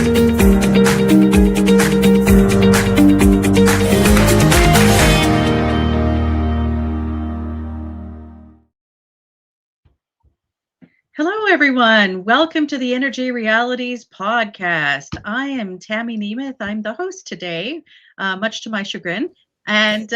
Hello, everyone. Welcome to the Energy Realities podcast. I am Tammy Nemeth. I'm the host today, much to my chagrin. And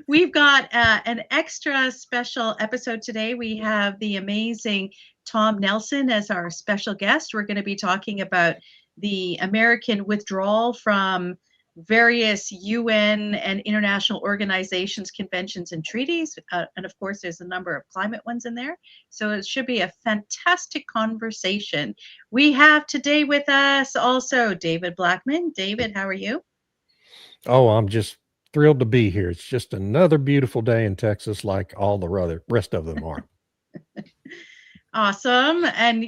we've got an extra special episode today. We have the amazing Tom Nelson as our special guest. We're going to be talking about the American withdrawal from various UN and international organizations, conventions, and treaties. And of course, there's a number of climate ones in there. So it should be a fantastic conversation. We have today with us also David Blackmon. David, how are you? Oh, I'm just thrilled to be here. It's just another beautiful day in Texas, like all the rest of them are. Awesome. And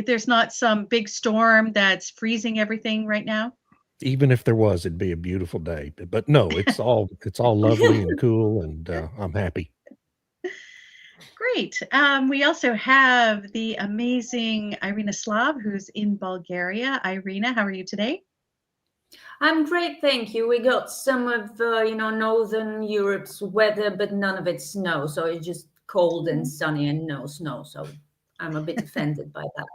there's not some big storm that's freezing everything right now? Even if there was, it'd be a beautiful day. But no, it's all lovely and cool, and I'm happy. Great. We also have the amazing Irina Slav, who's in Bulgaria. Irina, how are you today? I'm great, thank you. We got some of Northern Europe's weather, but none of it snow. So it's just cold and sunny and no snow. So I'm a bit offended by that.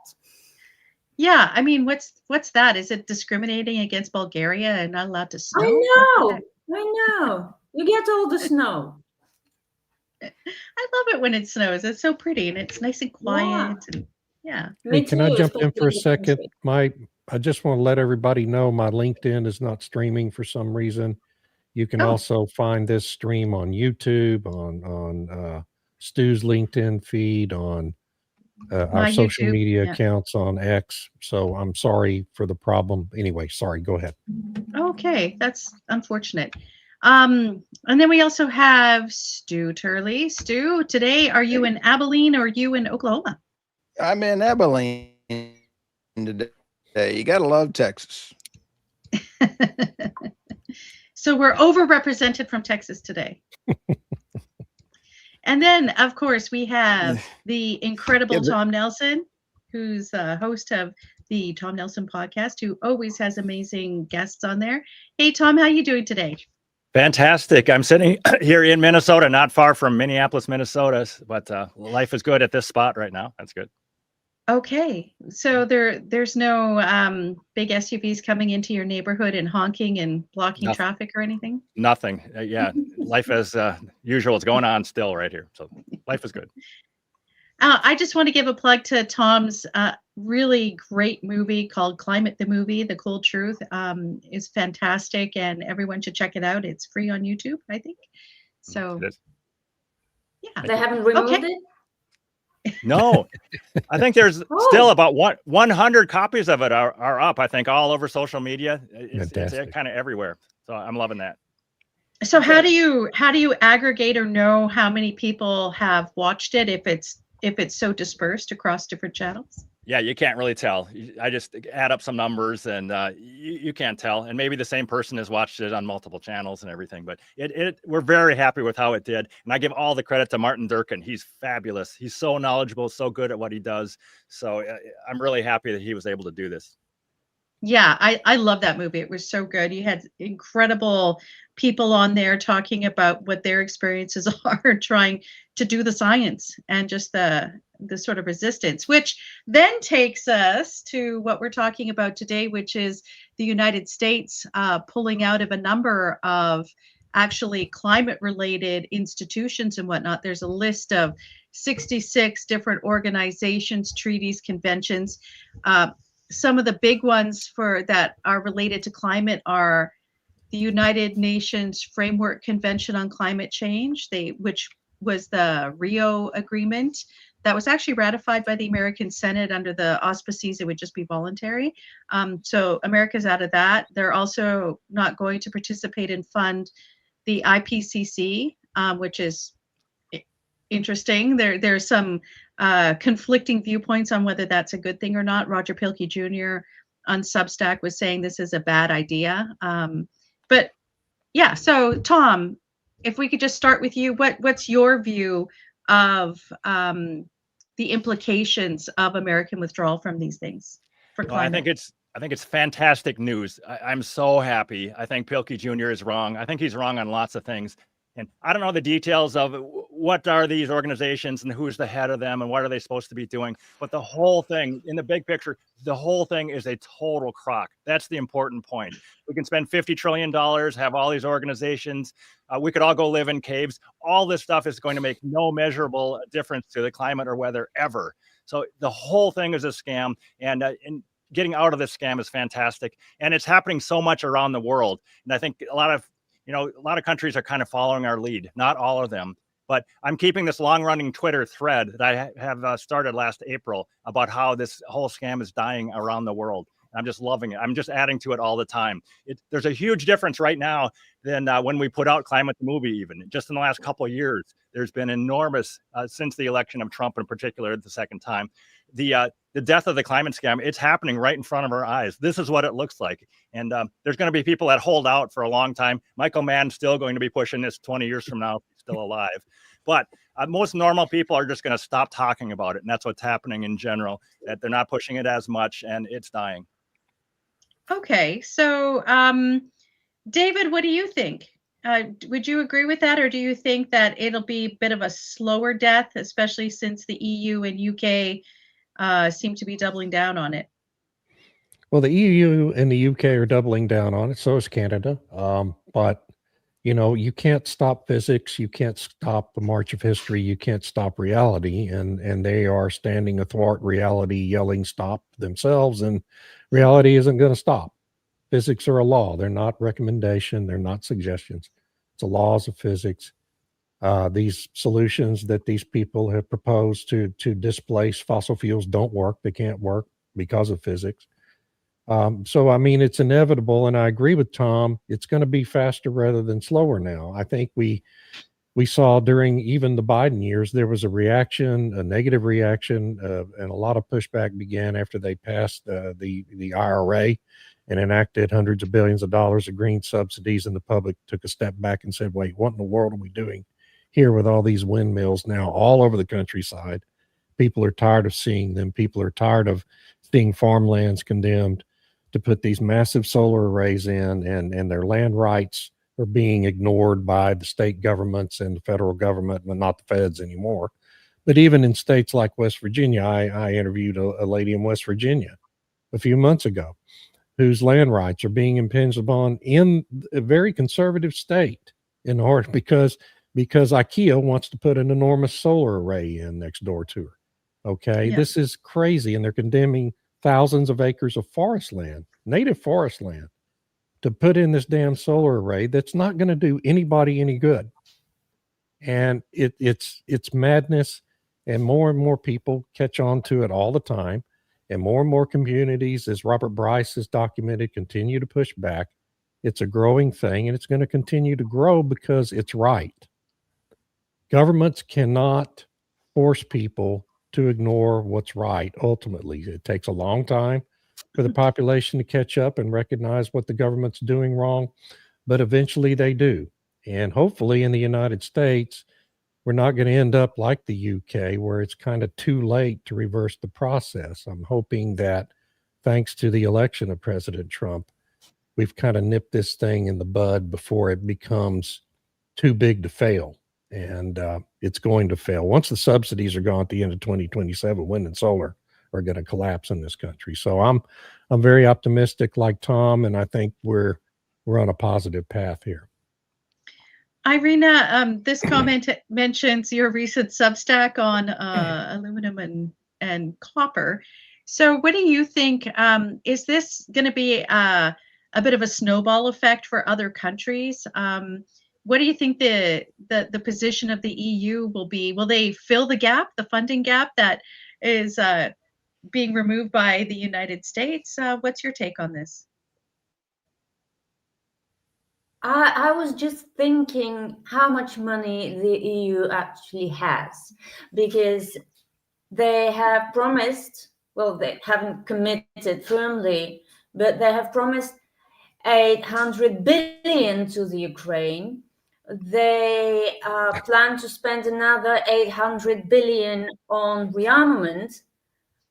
Yeah, I mean, what's that? Is it discriminating against Bulgaria and not allowed to snow? I know. You get all the snow. I love it when it snows. It's so pretty and it's nice and quiet. And yeah. Hey, can I jump in for a second? I just want to let everybody know my LinkedIn is not streaming for some reason. You can also find this stream on YouTube, on Stu's LinkedIn feed, on our social media accounts on X. So I'm sorry for the problem. Anyway, sorry, go ahead. Okay, that's unfortunate. And then we also have Stu Turley. Stu, today, are you in Abilene or are you in Oklahoma? I'm in Abilene today. You gotta love Texas. So we're overrepresented from Texas today. And then, of course, we have the incredible Tom Nelson, who's a host of the Tom Nelson podcast, who always has amazing guests on there. Hey, Tom, how are you doing today? Fantastic. I'm sitting here in Minnesota, not far from Minneapolis, Minnesota, but life is good at this spot right now. That's good. Okay. So there's no big SUVs coming into your neighborhood and honking and blocking traffic or anything? Nothing. Yeah. Life as usual is going on still right here. So life is good. I just want to give a plug to Tom's really great movie called Climate the Movie, The Cold Truth. It's fantastic and everyone should check it out. It's free on YouTube, I think. So, yeah. They haven't removed it? No, I think there's still about 100 copies of it are up, I think, all over social media. It's kind of everywhere. So I'm loving that. So how do you aggregate or know how many people have watched it if it's so dispersed across different channels? Yeah, you can't really tell. I just add up some numbers and you can't tell. And maybe the same person has watched it on multiple channels and everything, but we're very happy with how it did. And I give all the credit to Martin Durkin. He's fabulous. He's so knowledgeable, so good at what he does. So I'm really happy that he was able to do this. Yeah, I love that movie. It was so good. You had incredible people on there talking about what their experiences are trying to do the science and just the sort of resistance, which then takes us to what we're talking about today, which is the United States pulling out of a number of actually climate related institutions and whatnot. There's a list of 66 different organizations, treaties, conventions. Some of the big ones that are related to climate are the United Nations Framework Convention on Climate Change, which was the Rio Agreement that was actually ratified by the American Senate under the auspices it would just be voluntary. So America's out of that. They're also not going to participate and fund the IPCC, which is interesting. There's some conflicting viewpoints on whether that's a good thing or not. Roger Pilkey Jr. on Substack was saying this is a bad idea. But yeah, so Tom, if we could just start with you, what's your view of the implications of American withdrawal from these things for climate? Well, think it's fantastic news. I'm so happy. I think Pilkey Jr. is wrong. I think he's wrong on lots of things. And I don't know the details of what are these organizations and who's the head of them and what are they supposed to be doing. But the whole thing, in the big picture, the whole thing is a total crock. That's the important point. We can spend $50 trillion, have all these organizations. We could all go live in caves. All this stuff is going to make no measurable difference to the climate or weather ever. So the whole thing is a scam. And getting out of this scam is fantastic. And it's happening so much around the world. And I think a lot of countries are kind of following our lead, not all of them. But I'm keeping this long-running Twitter thread that I have started last April about how this whole scam is dying around the world. I'm just loving it. I'm just adding to it all the time. There's a huge difference right now than when we put out Climate the Movie even. Just in the last couple of years, there's been enormous, since the election of Trump in particular, the second time, the death of the climate scam, it's happening right in front of our eyes. This is what it looks like. And there's going to be people that hold out for a long time. Michael Mann's still going to be pushing this 20 years from now, if he's still alive. But most normal people are just going to stop talking about it. And that's what's happening in general, that they're not pushing it as much and it's dying. Okay. So, David, what do you think? Would you agree with that? Or do you think that it'll be a bit of a slower death, especially since the EU and UK seem to be doubling down on it? Well, the EU and the UK are doubling down on it. So is Canada. But, you can't stop physics. You can't stop the march of history. You can't stop reality. And they are standing athwart reality, yelling stop themselves. And reality isn't going to stop. Physics are a law. They're not recommendation. They're not suggestions. It's the laws of physics. These solutions that these people have proposed to displace fossil fuels don't work. They can't work because of physics. So, I mean, it's inevitable. And I agree with Tom. It's going to be faster rather than slower now. I think we saw during even the Biden years, there was a reaction, a negative reaction, and a lot of pushback began after they passed the IRA and enacted hundreds of billions of dollars of green subsidies. And the public took a step back and said, wait, what in the world are we doing here with all these windmills now all over the countryside? People are tired of seeing them. People are tired of seeing farmlands condemned to put these massive solar arrays in, and their land rights are being ignored by the state governments and the federal government, but not the feds anymore. But even in states like West Virginia, I interviewed a lady in West Virginia a few months ago whose land rights are being impinged upon in a very conservative state in order because IKEA wants to put an enormous solar array in next door to her. Okay, Yeah. This is crazy, and they're condemning thousands of acres of forest land, native forest land, to put in this damn solar array that's not going to do anybody any good. And it's madness, and more people catch on to it all the time. And more communities, as Robert Bryce has documented, continue to push back. It's a growing thing, and it's going to continue to grow because it's right. Governments cannot force people to ignore what's right. Ultimately, it takes a long time for the population to catch up and recognize what the government's doing wrong, but eventually they do. And hopefully in the United States, we're not going to end up like the UK, where it's kind of too late to reverse the process. I'm hoping that thanks to the election of President Trump, we've kind of nipped this thing in the bud before it becomes too big to fail. And it's going to fail. Once the subsidies are gone at the end of 2027, wind and solar are going to collapse in this country. So I'm very optimistic like Tom, and I think we're on a positive path here. Irina, this comment mentions your recent Substack on aluminum and copper. So what do you think? Is this going to be a bit of a snowball effect for other countries? What do you think the position of the EU will be? Will they fill the gap, the funding gap that is being removed by the United States? What's your take on this? I was just thinking how much money the EU actually has, because they have promised, well, they haven't committed firmly, but they have promised 800 billion to the Ukraine. They plan to spend another 800 billion on rearmament.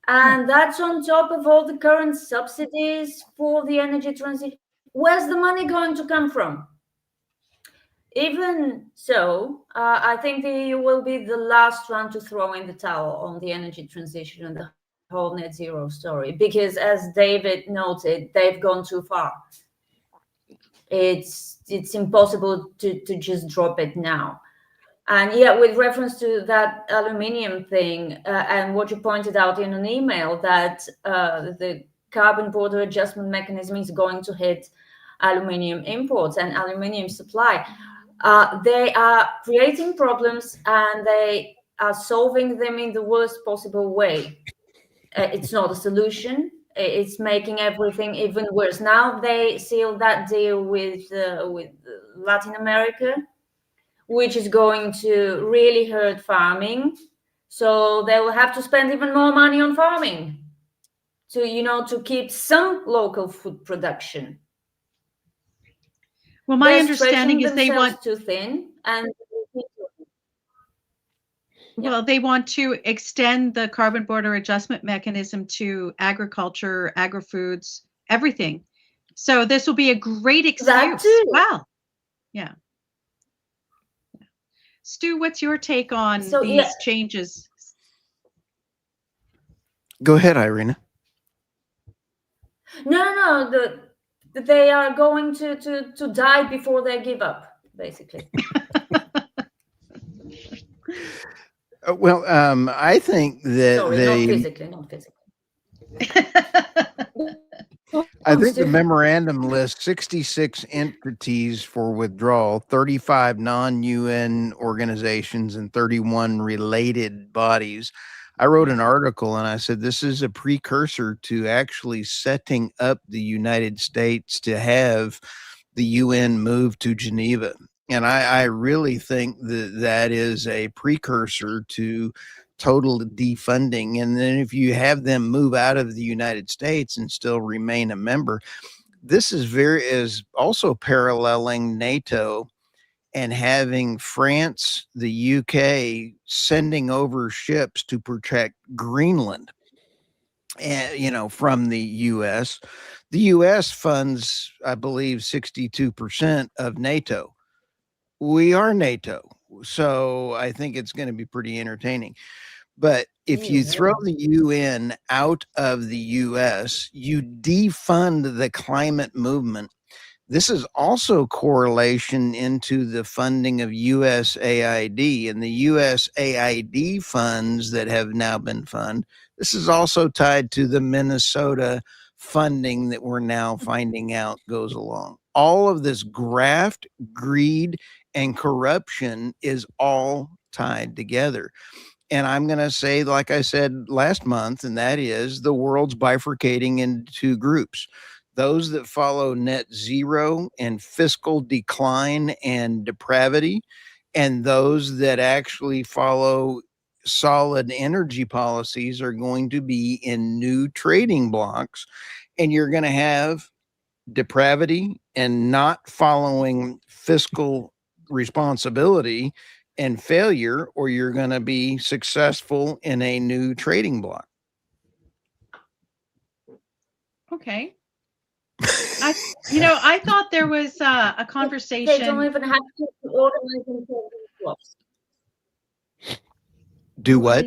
And that's on top of all the current subsidies for the energy transition. Where's the money going to come from? Even so, I think the EU will be the last one to throw in the towel on the energy transition and the whole net zero story, because as David noted, they've gone too far. It's impossible to just drop it now. And yeah, with reference to that aluminium thing, and what you pointed out in an email, that the carbon border adjustment mechanism is going to hit aluminium imports and aluminium supply. They are creating problems and they are solving them in the worst possible way. It's not a solution. It's making everything even worse. Now they sealed that deal with Latin America, which is going to really hurt farming. So they will have to spend even more money on farming to keep some local food production. Well, my understanding is they want too thin, and well, they want to extend the carbon border adjustment mechanism to agriculture, agri-foods, everything. So this will be a great excuse. That too. Wow. Yeah. Stu, what's your take on these changes? Go ahead, Irina. No, they are going to die before they give up, basically. Well, I think that not physically. I think the memorandum lists 66 entities for withdrawal, 35 non-UN organizations, and 31 related bodies. I wrote an article and I said this is a precursor to actually setting up the United States to have the UN move to Geneva. And I really think that is a precursor to total defunding. And then if you have them move out of the United States and still remain a member, this is also paralleling NATO and having France, the UK sending over ships to protect Greenland, and from the US. The US funds, I believe, 62% of NATO. We are NATO, so I think it's going to be pretty entertaining. But if you throw the UN out of the US, you defund the climate movement. This is also correlation into the funding of USAID and the USAID funds that have now been funded. This is also tied to the Minnesota funding that we're now finding out goes along. All of this graft, greed, and corruption is all tied together. And I'm going to say, like I said last month, and that is the world's bifurcating into two groups. Those that follow net zero and fiscal decline and depravity, and those that actually follow solid energy policies are going to be in new trading blocks. And you're going to have depravity and not following fiscal responsibility and failure, or you're going to be successful in a new trading block. Okay. I thought there was a conversation. They don't even have to organize themselves in blocks. Do what?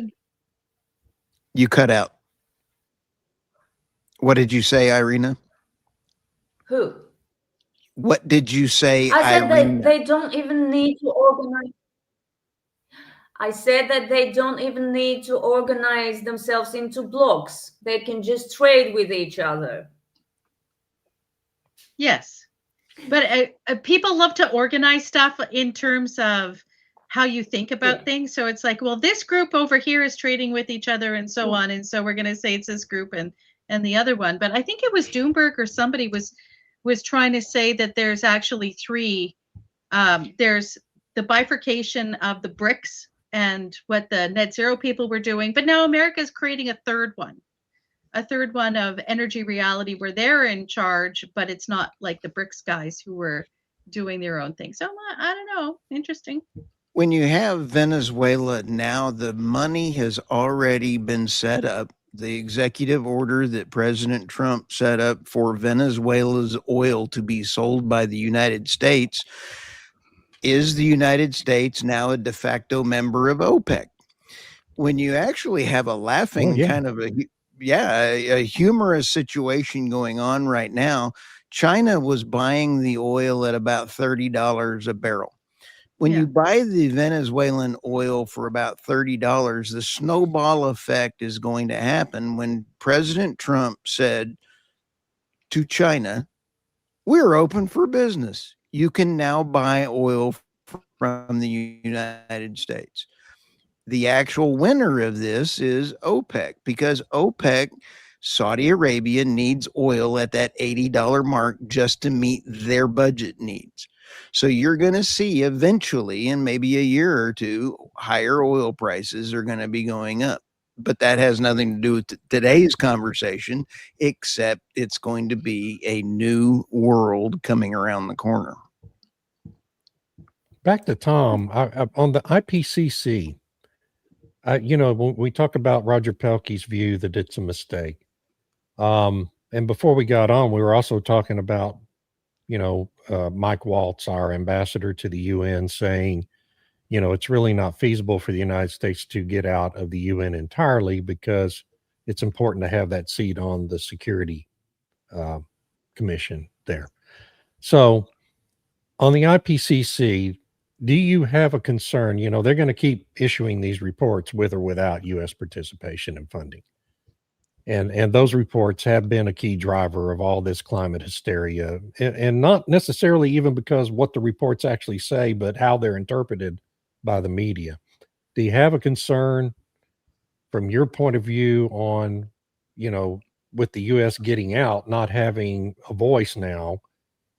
You cut out. What did you say, Irina? Who? What did you say, I said Irina? they don't even need to organize. I said that they don't even need to organize themselves into blocks. They can just trade with each other. Yes, but people love to organize stuff in terms of how you think about things. So it's like, well, this group over here is trading with each other and so on. And so we're going to say it's this group and the other one. But I think it was Doomberg or somebody was trying to say that there's actually three. There's the bifurcation of the BRICS and what the net zero people were doing. But now America's creating a third one of energy reality where they're in charge, but it's not like the BRICS guys who were doing their own thing. So I don't know. Interesting. When you have Venezuela now, the money has already been set up The executive order that President Trump set up for Venezuela's oil to be sold by the United States, is the United States now a de facto member of OPEC? When you actually have a laughing kind of a humorous situation going on right now, China was buying the oil at about $30 a barrel. When you buy the Venezuelan oil for about $30, the snowball effect is going to happen when President Trump said to China, we're open for business. You can now buy oil from the United States. The actual winner of this is OPEC, because OPEC, Saudi Arabia, needs oil at that $80 mark just to meet their budget needs. So you're going to see eventually, in maybe a year or two, higher oil prices are going to be going up. But that has nothing to do with today's conversation, except it's going to be a new world coming around the corner. Back to Tom, on the IPCC, when we talk about Roger Pelkey's view that it's a mistake. And before we got on, we were also talking about, Mike Waltz, our ambassador to the UN, saying, it's really not feasible for the United States to get out of the UN entirely because it's important to have that seat on the Security Commission there. So on the IPCC, do you have a concern? They're going to keep issuing these reports with or without U.S. participation and funding. And those reports have been a key driver of all this climate hysteria, and not necessarily even because what the reports actually say, but how they're interpreted by the media. Do you have a concern from your point of view on, with the U.S. getting out, not having a voice now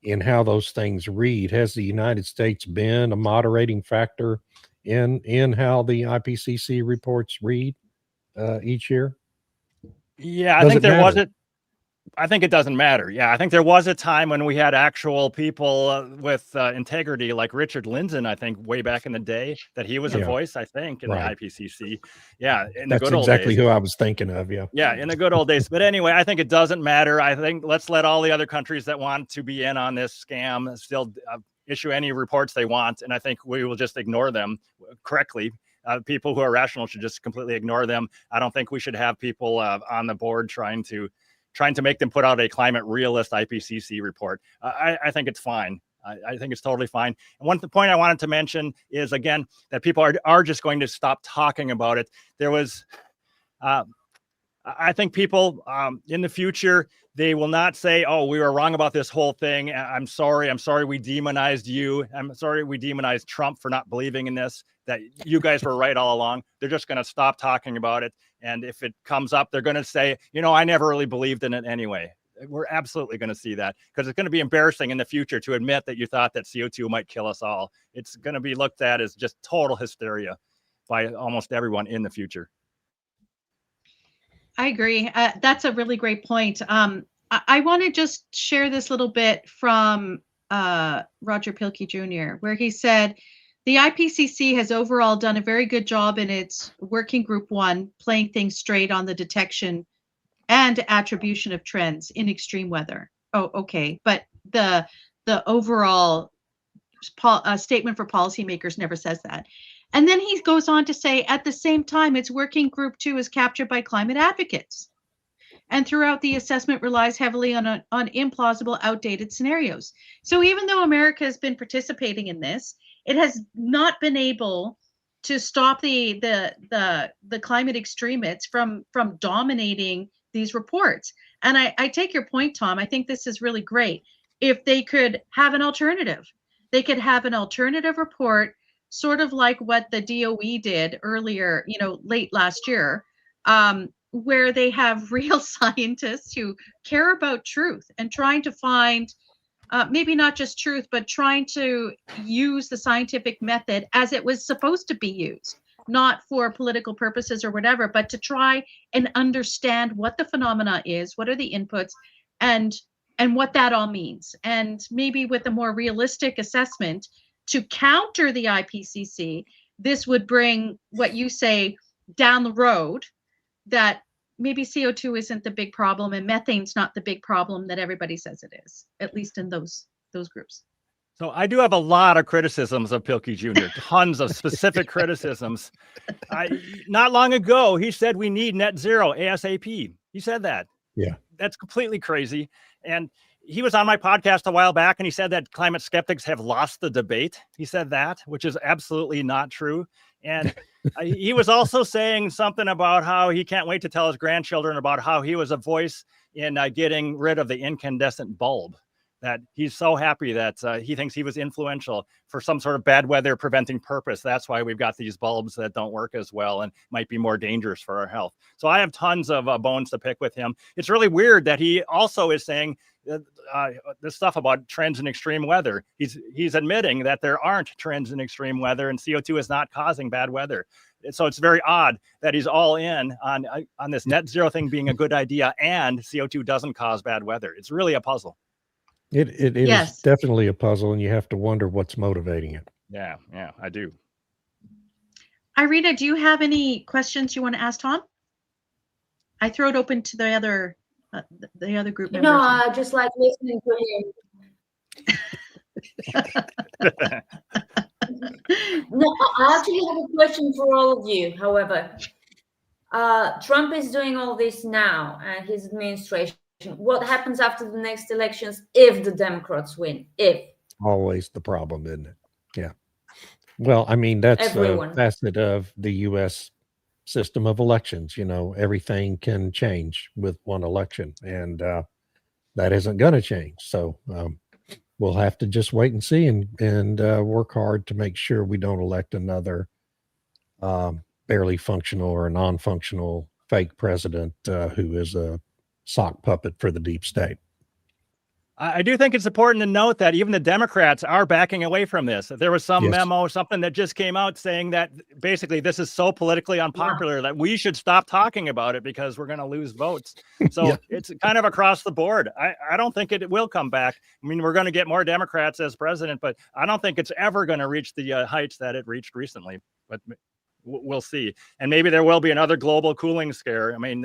in how those things read? Has the United States been a moderating factor in how the IPCC reports read each year? Yeah, I think there was it. I think it doesn't matter. Yeah, I think there was a time when we had actual people with integrity, like Richard Lindzen, I think, way back in the day, that he was a voice, I think, in the IPCC. Yeah, in the good old days. That's exactly who I was thinking of, Yeah, in the good old days. But anyway, I think it doesn't matter. I think let's let all the other countries that want to be in on this scam still issue any reports they want, and I think we will just ignore them correctly. People who are rational should just completely ignore them. I don't think we should have people on the board trying to make them put out a climate realist IPCC report. I think it's fine. I think it's totally fine. And one point I wanted to mention is, again, that people are just going to stop talking about it. There was, I think people in the future, they will not say, oh, we were wrong about this whole thing. I'm sorry we demonized you. I'm sorry we demonized Trump for not believing in this, that you guys were right all along. They're just going to stop talking about it. And if it comes up, they're going to say, I never really believed in it anyway. We're absolutely going to see that, because it's going to be embarrassing in the future to admit that you thought that CO2 might kill us all. It's going to be looked at as just total hysteria by almost everyone in the future. I agree. That's a really great point. I want to just share this little bit from Roger Pilkey Jr., where he said, the IPCC has overall done a very good job in its working group 1, playing things straight on the detection and attribution of trends in extreme weather. Oh, okay. But the overall statement for policymakers never says that. And then he goes on to say, at the same time, its working group 2 is captured by climate advocates. And throughout, the assessment relies heavily on implausible, outdated scenarios. So even though America has been participating in this, it has not been able to stop the climate extremists from dominating these reports. And I take your point, Tom. I think this is really great. If they could have an alternative, they could have an alternative report, sort of like what the DOE did earlier, late last year, where they have real scientists who care about truth and trying to find maybe not just truth, but trying to use the scientific method as it was supposed to be used, not for political purposes or whatever, but to try and understand what the phenomena is, what are the inputs, and what that all means. And maybe with a more realistic assessment to counter the IPCC, this would bring what you say down the road, that maybe CO2 isn't the big problem and methane's not the big problem that everybody says it is, at least in those groups. So I do have a lot of criticisms of Pilkey Jr., tons of specific criticisms. Not long ago, he said we need net zero ASAP. He said that. Yeah. That's completely crazy. And he was on my podcast a while back and he said that climate skeptics have lost the debate. He said that, which is absolutely not true. And he was also saying something about how he can't wait to tell his grandchildren about how he was a voice in getting rid of the incandescent bulb, that he's so happy that he thinks he was influential for some sort of bad weather preventing purpose. That's why we've got these bulbs that don't work as well and might be more dangerous for our health. So I have tons of bones to pick with him. It's really weird that he also is saying this stuff about trends in extreme weather. He's admitting that there aren't trends in extreme weather and CO2 is not causing bad weather. So it's very odd that he's all in on this net zero thing being a good idea and CO2 doesn't cause bad weather. It's really a puzzle. It Yes. is definitely a puzzle, and you have to wonder what's motivating it. Yeah, I do. Irina, do you have any questions you want to ask Tom? I throw it open to the other group members. No, I just like listening to him. No, I actually have a question for all of you. However, Trump is doing all this now, and his administration. What happens after the next elections if the Democrats win? If Always the problem, isn't it? Yeah. Well, I mean, that's Everyone. a facet of the U.S. system of elections. You know, everything can change with one election, and that isn't going to change. So we'll have to just wait and see and work hard to make sure we don't elect another barely functional or non-functional fake president who is a sock puppet for the deep state. I do think it's important to note that even the Democrats are backing away from this. There was some Yes. memo, something that just came out saying that basically this is so politically unpopular that we should stop talking about it because we're going to lose votes. So Yeah. it's kind of across the board. I don't think it will come back. I mean, we're going to get more Democrats as president, but I don't think it's ever going to reach the heights that it reached recently. But we'll see. And maybe there will be another global cooling scare. I mean,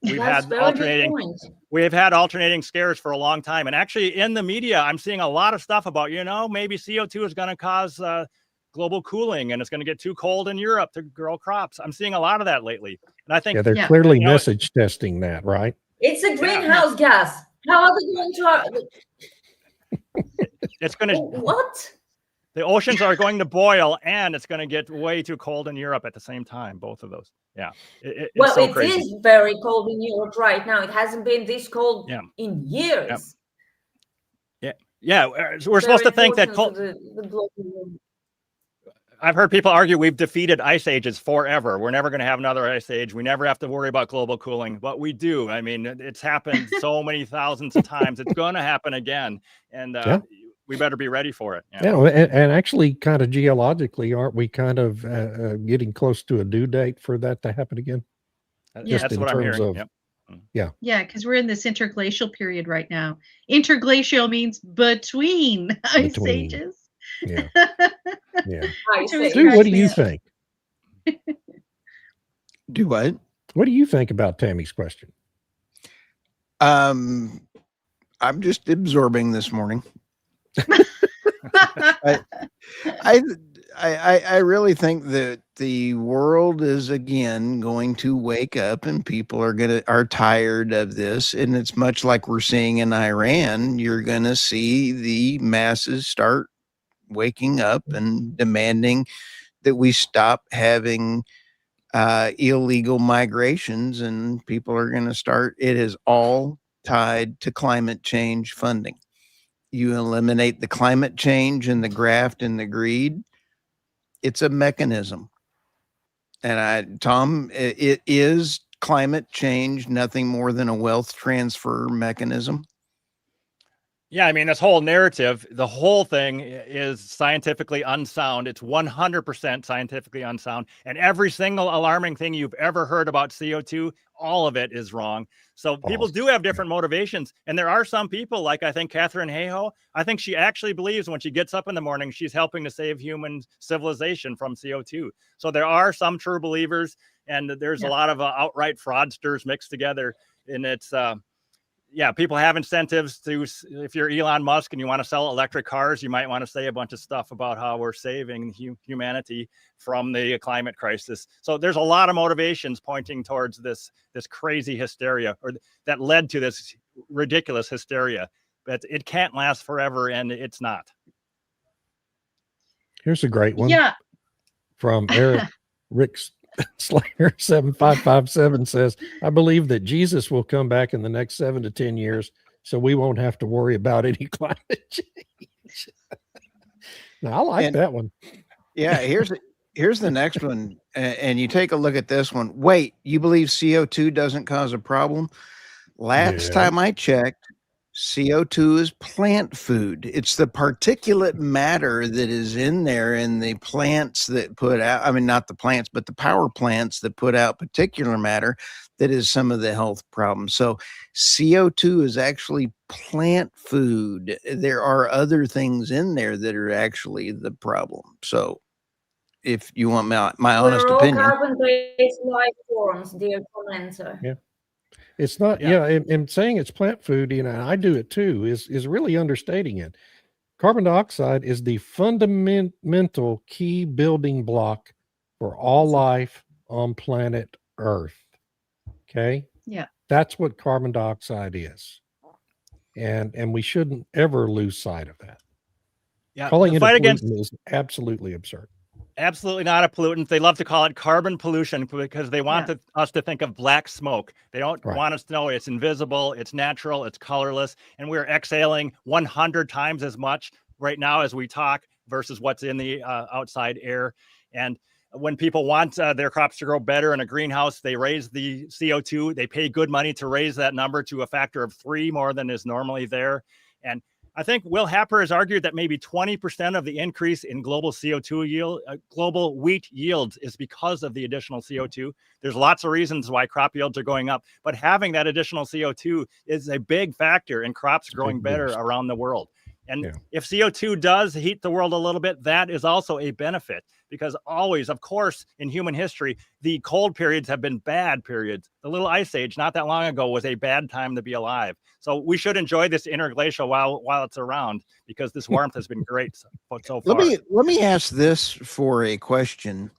we've that's had very alternating. good point. We've had alternating scares for a long time. And actually in the media, I'm seeing a lot of stuff about, maybe CO2 is going to cause global cooling and it's going to get too cold in Europe to grow crops. I'm seeing a lot of that lately. And I think Yeah, they're Yeah. clearly You know, message testing that, right? It's a greenhouse gas. How are they going to? it's going to, What? the oceans are going to boil and it's going to get way too cold in Europe at the same time. Both of those. Yeah. It's Well, so it crazy. is very cold in Europe right now. It hasn't been this cold Yeah. in years. Yeah. We're supposed to think that the global warming. I've heard people argue we've defeated ice ages forever. We're never going to have another ice age. We never have to worry about global cooling, but we do. I mean, it's happened so many thousands of times. It's going to happen again. And we better be ready for it. Yeah, and actually kind of geologically, aren't we kind of getting close to a due date for that to happen again? Yeah. That's in what I'm terms hearing. of- Yep. Yeah, because we're in this interglacial period right now. Interglacial means between ice Between. ages. Yeah, yeah. I Which was say. Stu, what do you Yeah. think? Do what? What do you think about Tammy's question? I'm just absorbing this morning. I really think that the world is again going to wake up and people are tired of this. And it's much like we're seeing in Iran. You're going to see the masses start waking up and demanding that we stop having illegal migrations, and people are going to start. It is all tied to climate change funding. You eliminate the climate change and the graft and the greed, it's a mechanism. And Tom, it is climate change nothing more than a wealth transfer mechanism? Yeah, I mean, this whole narrative, the whole thing is scientifically unsound. It's 100% scientifically unsound. And every single alarming thing you've ever heard about CO2, all of it is wrong. So people do have different motivations. And there are some people, like I think Catherine Hayhoe, I think she actually believes when she gets up in the morning, she's helping to save human civilization from CO2. So there are some true believers, and there's a lot of outright fraudsters mixed together. And it's, yeah, people have incentives to, if you're Elon Musk and you want to sell electric cars, you might want to say a bunch of stuff about how we're saving humanity from the climate crisis. So there's a lot of motivations pointing towards this crazy hysteria, or that led to this ridiculous hysteria. But it can't last forever, and it's not. Here's a great one. Yeah. From Eric Ricks. Slayer 7557 says, I believe that Jesus will come back in the next 7 to 10 years, so we won't have to worry about any climate change. Now, I like that one. Yeah, here's the next one. And you take a look at this one. Wait, you believe CO2 doesn't cause a problem? Last time I checked, CO2 is plant food. It's the particulate matter that is in there in the plants that put out, I mean, not the plants, but the power plants that put out particulate matter that is some of the health problems. So CO2 is actually plant food. There are other things in there that are actually the problem. So if you want my honest opinion. Carbon-based life forms, dear commenter. Yeah. It's not, and saying it's plant food, you know, and I do it too, is really understating it. Carbon dioxide is the fundamental key building block for all life on planet Earth. Okay? Yeah. That's what carbon dioxide is. And we shouldn't ever lose sight of that. Yeah. Calling it a pollutant is absolutely absurd. Absolutely not a pollutant. They love to call it carbon pollution because they want us to think of black smoke. They don't want us to know it's invisible, it's natural, it's colorless, and we're exhaling 100 times as much right now as we talk versus what's in the outside air. And when people want their crops to grow better in a greenhouse, they raise the CO2. They pay good money to raise that number to a factor of 3 more than is normally there. And I think Will Happer has argued that maybe 20% of the increase in global CO2 yield, global wheat yields, is because of the additional CO2. There's lots of reasons why crop yields are going up, but having that additional CO2 is a big factor in crops growing better around the world. And if CO2 does heat the world a little bit, that is also a benefit, because always, of course, in human history, the cold periods have been bad periods. The little ice age not that long ago was a bad time to be alive. So we should enjoy this interglacial while it's around, because this warmth has been great so far. Let me ask this for a question.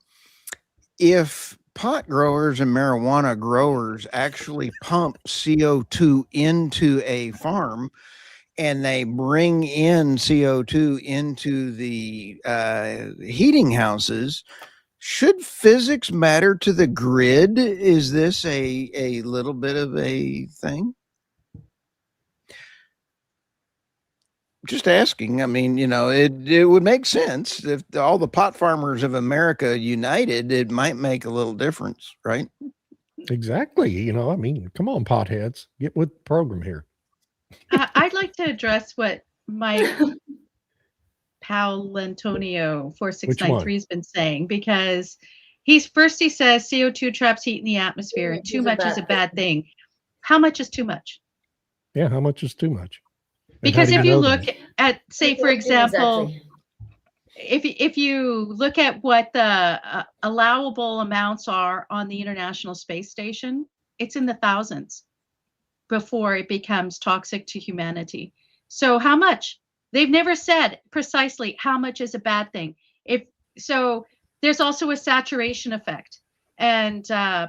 If pot growers and marijuana growers actually pump CO2 into a farm, and they bring in CO2 into the heating houses, should physics matter to the grid? Is this a little bit of a thing? Just asking. I mean, you know, it would make sense if all the pot farmers of America united. It might make a little difference, right? Exactly. You know, I mean, come on, potheads, get with the program here. I'd like to address what Mike Antonio 4693 has been saying, because he says CO2 traps heat in the atmosphere and too much is a bad thing. How much is too much? Yeah, how much is too much? Because if you look at, say, for example, if you look at what the allowable amounts are on the International Space Station, it's in the thousands before it becomes toxic to humanity. So how much? They've never said precisely how much is a bad thing. So there's also a saturation effect. And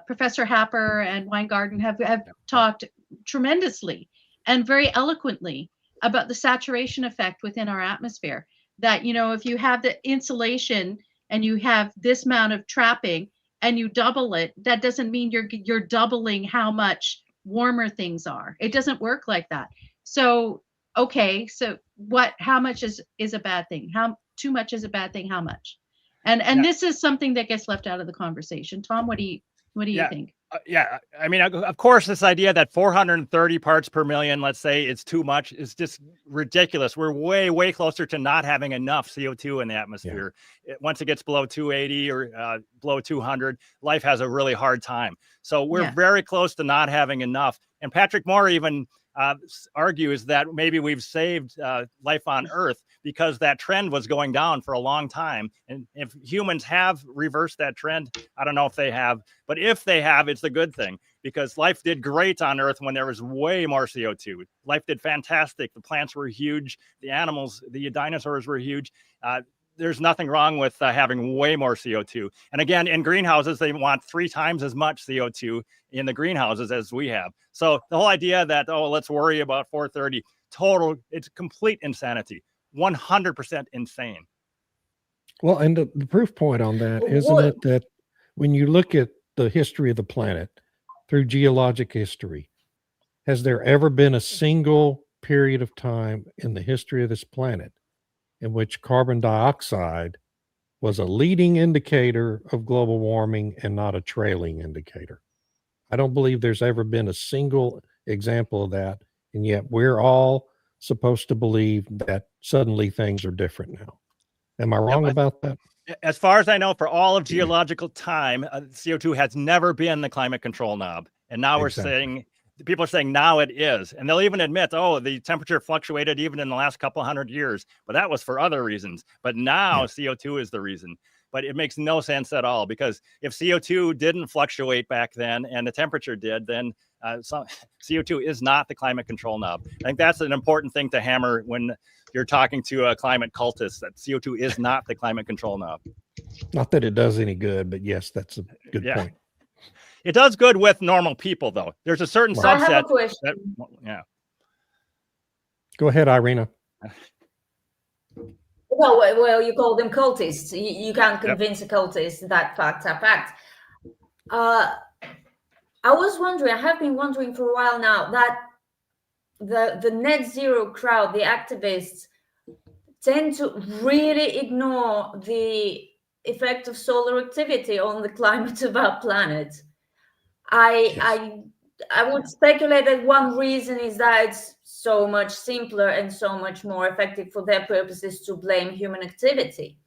Professor Happer and Weingarten have talked tremendously and very eloquently about the saturation effect within our atmosphere. That, you know, if you have the insulation and you have this amount of trapping and you double it, that doesn't mean you're doubling how much warmer things are. It doesn't work like that. So, okay, so how much is a bad thing? How too much is a bad thing? How much? And this is something that gets left out of the conversation. Tom, what do you? What do you think? Yeah, I mean, of course, this idea that 430 parts per million, let's say, is too much is just ridiculous. We're way, way closer to not having enough CO2 in the atmosphere. Once it gets below 280 or below 200, life has a really hard time. So we're very close to not having enough. And Patrick Moore even argues that maybe we've saved life on Earth because that trend was going down for a long time. And if humans have reversed that trend, I don't know if they have, but if they have, it's a good thing because life did great on Earth when there was way more CO2. Life did fantastic. The plants were huge. The animals, the dinosaurs were huge. There's nothing wrong with having way more CO2. And again, in greenhouses, they want 3 times as much CO2 in the greenhouses as we have. So the whole idea that, oh, let's worry about 430, it's complete insanity. 100% insane. Well, and the proof point on that, isn't it, that when you look at the history of the planet through geologic history, has there ever been a single period of time in the history of this planet in which carbon dioxide was a leading indicator of global warming and not a trailing indicator? I don't believe there's ever been a single example of that, and yet we're all supposed to believe that suddenly things are different now. Am I wrong about that? As far as I know, for all of geological time, CO2 has never been the climate control knob. And now we're saying, people are saying now it is. And they'll even admit, oh, the temperature fluctuated even in the last couple hundred years, but that was for other reasons. But now CO2 is the reason. But it makes no sense at all, because if CO2 didn't fluctuate back then and the temperature did, then CO2 is not the climate control knob. I think that's an important thing to hammer when you're talking to a climate cultist, that CO2 is not the climate control knob. Not that it does any good, but yes, that's a good point. It does good with normal people, though. There's a certain subset. I have a question. Go ahead, Irina. Well, you call them cultists. You can't convince a cultist that facts are facts. I was wondering, I have been wondering for a while now, that the net zero crowd, the activists, tend to really ignore the effect of solar activity on the climate of our planet. I would speculate that one reason is that it's so much simpler and so much more effective for their purposes to blame human activity.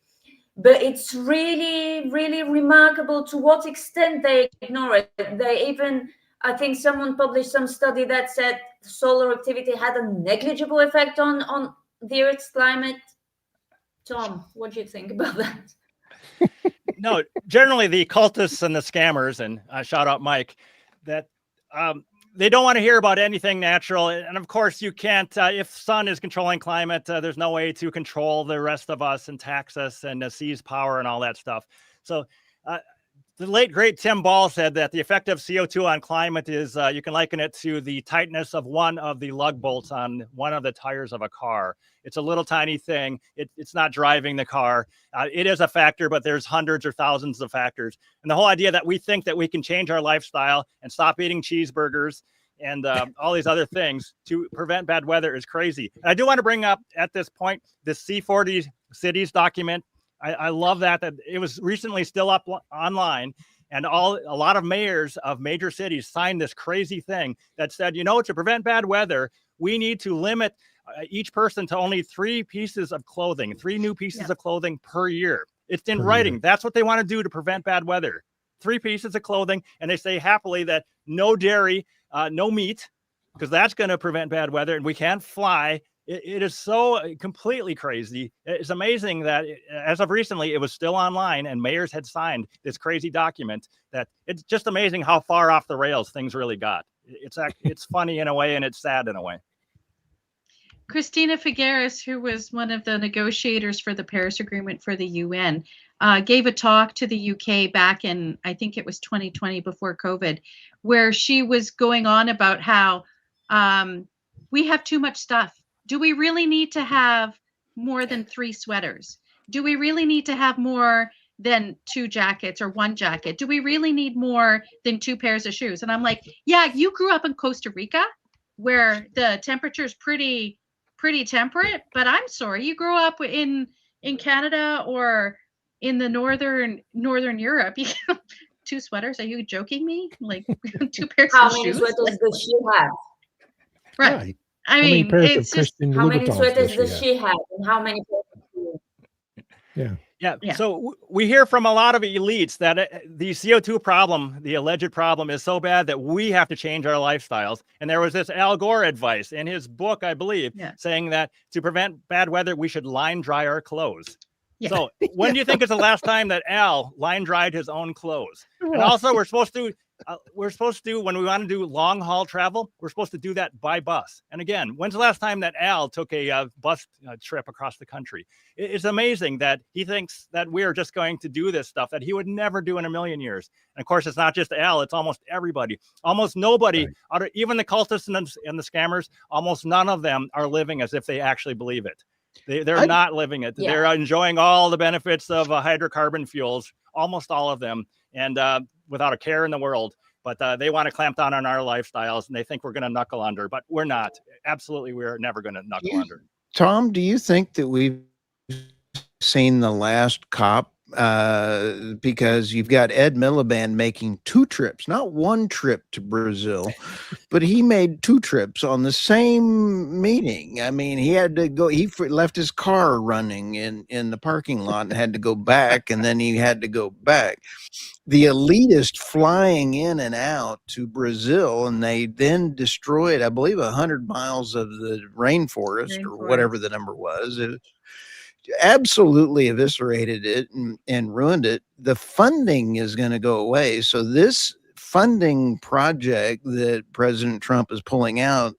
But it's really, really remarkable to what extent they ignore it. They even, I think someone published some study that said solar activity had a negligible effect on the Earth's climate. Tom, what do you think about that? No, generally the cultists and the scammers, and shout out Mike, that they don't want to hear about anything natural. And of course you can't, if sun is controlling climate, there's no way to control the rest of us and tax us and seize power and all that stuff. So the late, great Tim Ball said that the effect of CO2 on climate is, you can liken it to the tightness of one of the lug bolts on one of the tires of a car. It's a little tiny thing. It's not driving the car. It is a factor, but there's hundreds or thousands of factors. And the whole idea that we think that we can change our lifestyle and stop eating cheeseburgers and all these other things to prevent bad weather is crazy. And I do want to bring up at this point, this C40 cities document. I love that it was recently still up online, and a lot of mayors of major cities signed this crazy thing that said, to prevent bad weather, we need to limit each person to only 3 pieces of clothing, 3 new pieces of clothing per year. It's in writing. That's what they want to do to prevent bad weather. 3 pieces of clothing. And they say happily that no dairy, no meat, because that's going to prevent bad weather, and we can't fly. It is so completely crazy. It's amazing that as of recently, it was still online and mayors had signed this crazy document. That it's just amazing how far off the rails things really got. It's funny in a way and it's sad in a way. Christina Figueres, who was one of the negotiators for the Paris Agreement for the UN, gave a talk to the UK back in, I think it was 2020 before COVID, where she was going on about how we have too much stuff. Do we really need to have more than 3 sweaters? Do we really need to have more than 2 jackets or 1 jacket? Do we really need more than 2 pairs of shoes? And I'm like, yeah, you grew up in Costa Rica where the temperature is pretty temperate, but I'm sorry, you grew up in Canada or in the northern Europe. 2 sweaters? Are you joking me? Like 2 pairs How of many shoes? sweaters does she have? Right. I How many mean, pairs of it's just Christian How many Louboutins sweaters does does she have? she have? And how many pairs of shoes? Yeah. Yeah. Yeah. So we hear from a lot of elites that the CO2 problem, the alleged problem, is so bad that we have to change our lifestyles. And there was this Al Gore advice in his book, I believe, saying that to prevent bad weather, we should line dry our clothes. Yeah. So when do you think is the last time that Al line dried his own clothes? And also we're supposed to, when we want to do long haul travel, we're supposed to do that by bus. And again, when's the last time that Al took a bus trip across the country? It's amazing that he thinks that we're just going to do this stuff that he would never do in a million years. And of course, it's not just Al, it's almost everybody. Almost nobody, out of, even the cultists and the scammers, almost none of them are living as if they actually believe it. They're not living it. Yeah. They're enjoying all the benefits of hydrocarbon fuels, almost all of them, and without a care in the world. But they want to clamp down on our lifestyles, and they think we're going to knuckle under, but we're not. Absolutely, we're never going to knuckle under. Tom, do you think that we've seen the last COP? Because you've got Ed Miliband making 2 trips, not 1 trip to Brazil, but he made 2 trips on the same meeting. I mean, he had to go, he left his car running in the parking lot and had to go back, and then he had to go back. The elitist flying in and out to Brazil, and they then destroyed, I believe, 100 miles of the rainforest or whatever the number was. It absolutely eviscerated it and ruined it. The funding is going to go away. So this funding project that President Trump is pulling out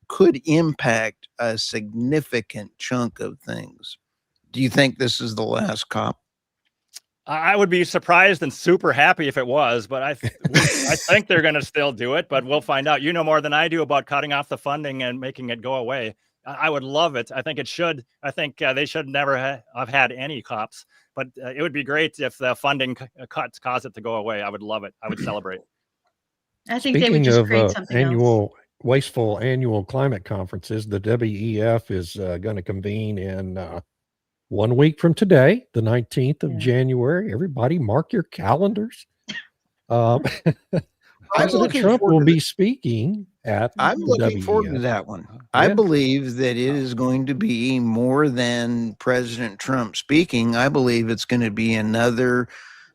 could impact a significant chunk of things. Do you think this is the last COP? I would be surprised and super happy if it was, but I think they're going to still do it, but we'll find out. You know more than I do about cutting off the funding and making it go away. I would love it. I think it should. I think they should never have had any COPs, but it would be great if the funding cuts cause it to go away. I would love it. I would celebrate. I think they would just create something else. Wasteful annual climate conferences, the WEF is going to convene in 1 week from today, the 19th of January. Everybody mark your calendars. President Trump will be speaking at I'm looking forward to that one. I believe that it is going to be more than President Trump speaking. I believe it's going to be another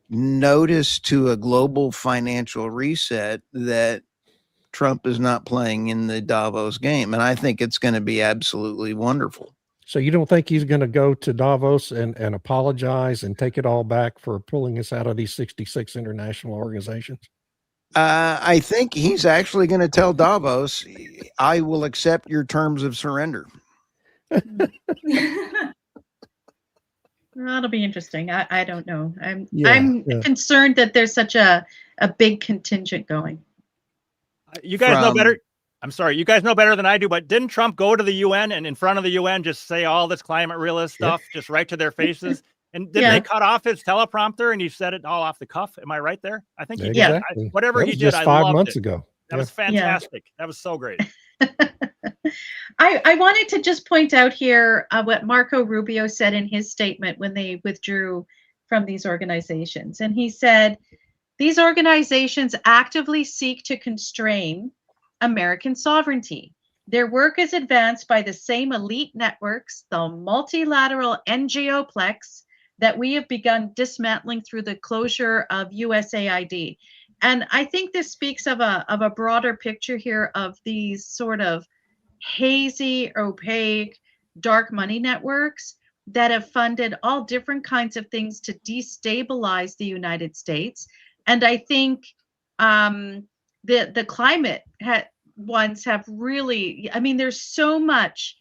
notice to a global financial reset that Trump is not playing in the Davos game. And I think it's going to be absolutely wonderful. So you don't think he's going to go to Davos and apologize and take it all back for pulling us out of these 66 international organizations? I think he's actually going to tell Davos, I will accept your terms of surrender. That'll be interesting. I don't know. I'm concerned that there's such a big contingent going. You guys know better. I'm sorry, you guys know better than I do, but didn't Trump go to the UN and in front of the UN just say all this climate realist stuff just right to their faces? And didn't they cut off his teleprompter and he said it all off the cuff? Am I right there? I think he did. Exactly. Whatever he did, just I 5 loved months it. ago. That was fantastic. That was so great. I wanted to just point out here what Marco Rubio said in his statement when they withdrew from these organizations. And he said, these organizations actively seek to constrain American sovereignty. Their work is advanced by the same elite networks, the multilateral NGO-plex, that we have begun dismantling through the closure of USAID. And I think this speaks of a broader picture here of these sort of hazy, opaque, dark money networks that have funded all different kinds of things to destabilize the United States. And I think the climate ones have really, I mean, there's so much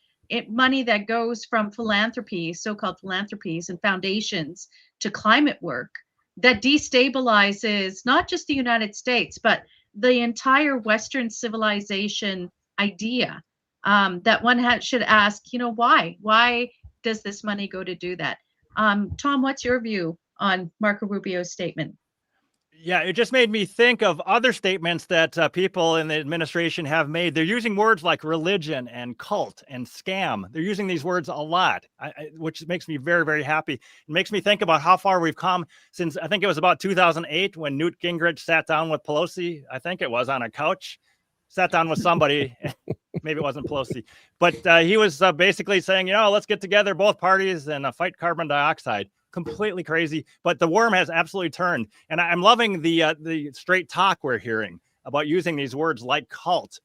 money that goes from philanthropy, so-called philanthropies and foundations to climate work that destabilizes not just the United States, but the entire Western civilization idea, that one should ask, why does this money go to do that? Tom, what's your view on Marco Rubio's statement? Yeah, it just made me think of other statements that people in the administration have made. They're using words like religion and cult and scam. They're using these words a lot, which makes me very, very happy. It makes me think about how far we've come since, I think it was about 2008 when Newt Gingrich sat down with Pelosi. I think it was on a couch, sat down with somebody. Maybe it wasn't Pelosi, but he was basically saying, let's get together, both parties, and fight carbon dioxide. Completely crazy, but the worm has absolutely turned, and I'm loving the straight talk we're hearing about using these words like cult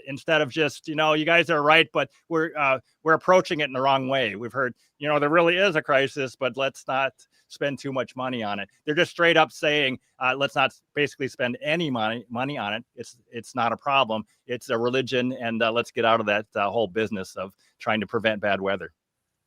instead of just you guys are right, but we're approaching it in the wrong way. We've heard there really is a crisis, but let's not spend too much money on it. They're just straight up saying let's not basically spend any money on it. It's not a problem. It's a religion, and let's get out of that whole business of trying to prevent bad weather.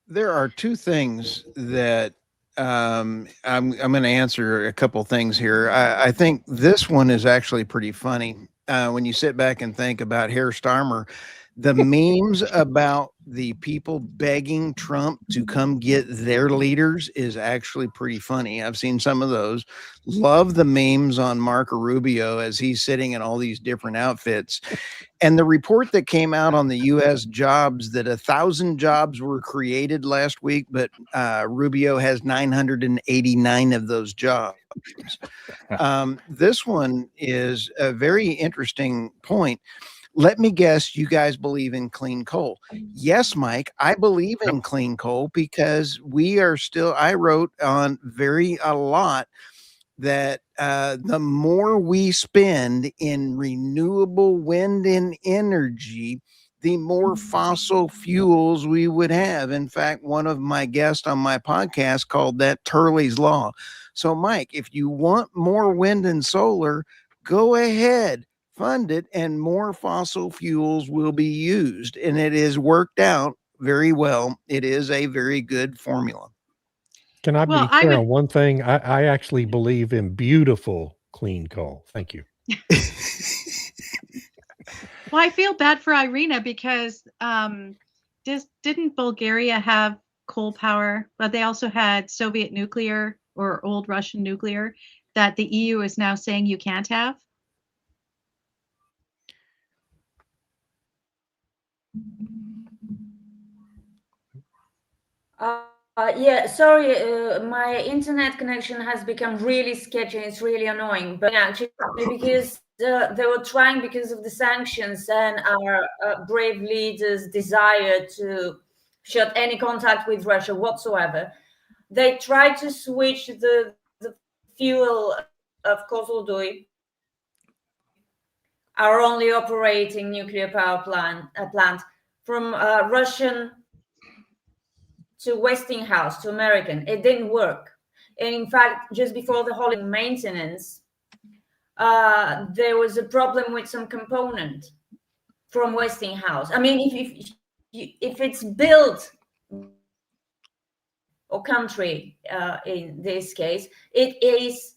There are two things that I'm going to answer a couple things here. I think this one is actually pretty funny. When you sit back and think about Herr Starmer, the memes about the people begging Trump to come get their leaders is actually pretty funny. I've seen some of those. Love the memes on Marco Rubio as he's sitting in all these different outfits. And the report that came out on the U.S. jobs, that 1,000 jobs were created last week, but Rubio has 989 of those jobs. This one is a very interesting point. Let me guess, you guys believe in clean coal. Yes, Mike, I believe in clean coal because we are still, I wrote on a lot that the more we spend in renewable wind and energy, the more fossil fuels we would have. In fact, one of my guests on my podcast called that Turley's Law. So, Mike, if you want more wind and solar, go ahead. Fund it, and more fossil fuels will be used. And it is worked out very well. It is a very good formula. Can I be clear on one thing? I actually believe in beautiful clean coal. Thank you. Well, I feel bad for Irina because didn't Bulgaria have coal power, but they also had Soviet nuclear or old Russian nuclear that the EU is now saying you can't have? Yeah, sorry, my internet connection has become really sketchy. It's really annoying, but actually because they were trying, because of the sanctions and our brave leaders' desire to shut any contact with Russia whatsoever, they tried to switch the fuel of Kozloduy, our only operating nuclear power plant, from Russian to Westinghouse to American. It didn't work. And in fact, just before the holiday maintenance, there was a problem with some component from Westinghouse. I mean, if it's built or country, in this case, it is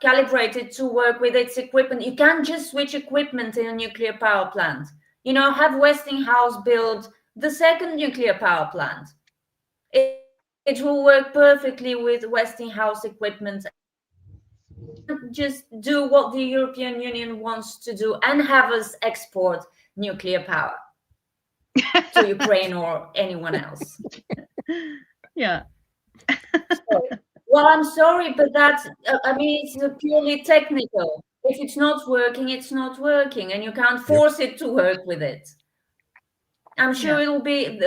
calibrated to work with its equipment. You can't just switch equipment in a nuclear power plant. Have Westinghouse build the second nuclear power plant. It will work perfectly with Westinghouse equipment. Just do what the European Union wants to do and have us export nuclear power to Ukraine or anyone else. Yeah. Well, I'm sorry, but that's, it's purely technical. If it's not working, it's not working, and you can't force it to work with it. I'm sure it'll be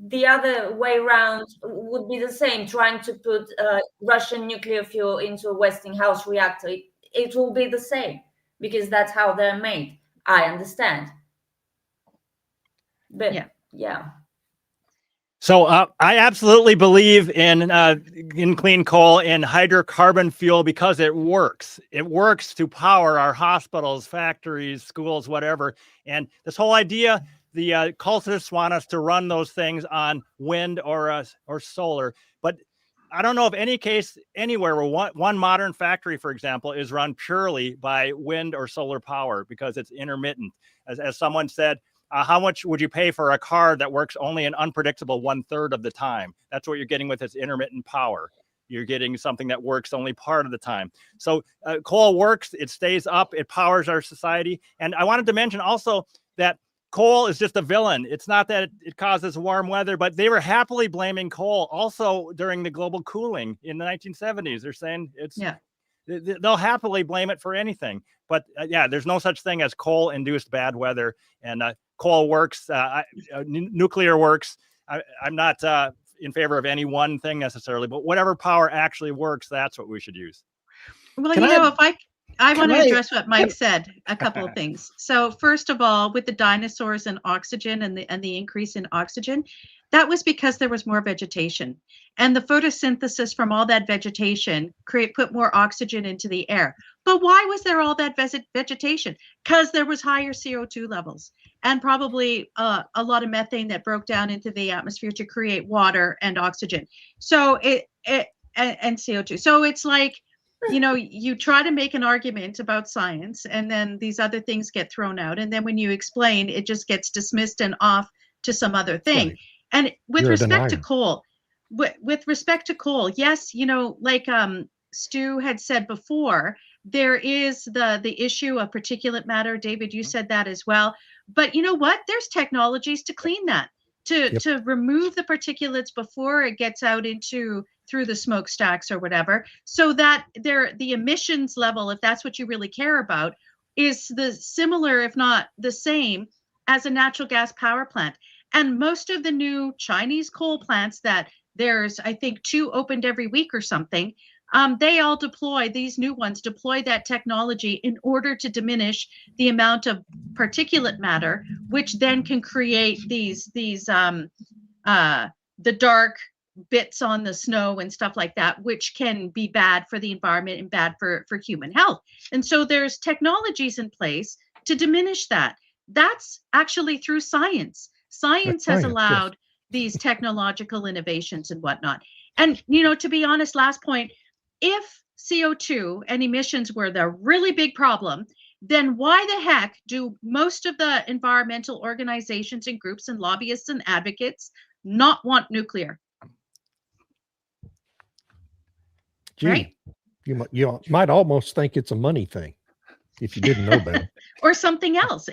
the other way around, would be the same, trying to put Russian nuclear fuel into a Westinghouse reactor. It will be the same because that's how they're made. I understand. But yeah. So I absolutely believe in clean coal and hydrocarbon fuel because it works. It works to power our hospitals, factories, schools, whatever. And this whole idea, the cultists want us to run those things on wind or solar. But I don't know of any case anywhere where one modern factory, for example, is run purely by wind or solar power because it's intermittent. As someone said, how much would you pay for a car that works only an unpredictable 1/3 of the time? That's what you're getting with this intermittent power. you're getting something that works only part of the time. So coal works, it stays up, it powers our society. And I wanted to mention also that coal is just a villain. It's not that it causes warm weather, but they were happily blaming coal also during the global cooling in the 1970s. They're saying they'll happily blame it for anything. But yeah, there's no such thing as coal-induced bad weather. And coal works, nuclear works. I'm not in favor of any one thing necessarily, but whatever power actually works, that's what we should use. Well, if I want to address what Mike said, a couple of things. So first of all, with the dinosaurs and oxygen and the increase in oxygen, that was because there was more vegetation, and the photosynthesis from all that vegetation put more oxygen into the air. But why was there all that vegetation? Because there was higher CO2 levels and probably a lot of methane that broke down into the atmosphere to create water and oxygen. So and CO2. So it's like, you try to make an argument about science, and then these other things get thrown out. And then when you explain, it just gets dismissed and off to some other thing. Right. And with respect to coal, yes, like Stu had said before, there is the issue of particulate matter. David, you said that as well. But you know what? There's technologies to clean that, to remove the particulates before it gets out through the smokestacks or whatever, so that the emissions level, if that's what you really care about, is similar, if not the same, as a natural gas power plant. And most of the new Chinese coal plants that there's, I think, 2 opened every week or something, these new ones deploy that technology in order to diminish the amount of particulate matter, which then can create the dark bits on the snow and stuff like that, which can be bad for the environment and bad for human health. And so there's technologies in place to diminish that. That's actually through science. Science has allowed these technological innovations and whatnot. And, to be honest, last point, if CO2 and emissions were the really big problem, then why the heck do most of the environmental organizations and groups and lobbyists and advocates not want nuclear? Gee, right? You might almost think it's a money thing if you didn't know better. Or something else.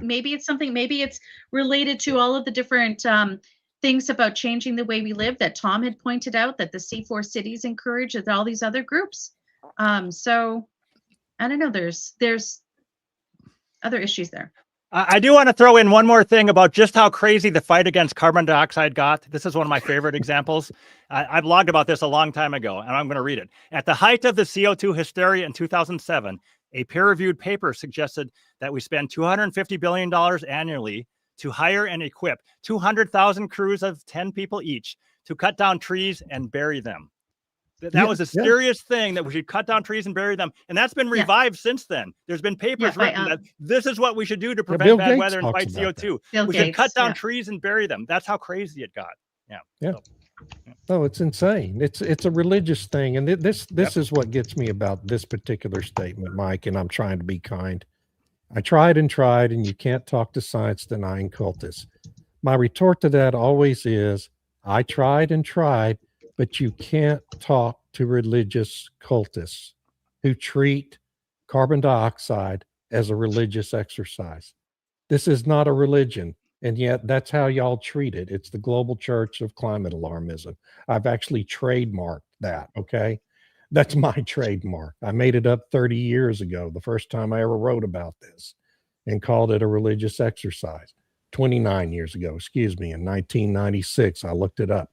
Maybe it's related to all of the different things about changing the way we live that Tom had pointed out, that the C4 cities encourage, and all these other groups. So I don't know, there's other issues there. I do want to throw in one more thing about just how crazy the fight against carbon dioxide got. This is one of my favorite examples. I blogged about this a long time ago, and I'm going to read it. At the height of the CO2 hysteria in 2007, a peer-reviewed paper suggested that we spend $250 billion annually to hire and equip 200,000 crews of 10 people each to cut down trees and bury them. That was a serious thing, that we should cut down trees and bury them. And that's been revived since then. There's been papers written that this is what we should do to prevent bad weather and fight CO2. We should cut down trees and bury them. That's how crazy it got. No, it's insane. It's a religious thing. And this is what gets me about this particular statement, Mike, and I'm trying to be kind. I tried, and you can't talk to science denying cultists. My retort to that always is, I tried, but you can't talk to religious cultists who treat carbon dioxide as a religious exercise. This is not a religion, and yet that's how y'all treat it. It's the global church of climate alarmism. I've actually trademarked that, okay? That's my trademark. I made it up 30 years ago, the first time I ever wrote about this, and called it a religious exercise. 29 years ago, in 1996, I looked it up.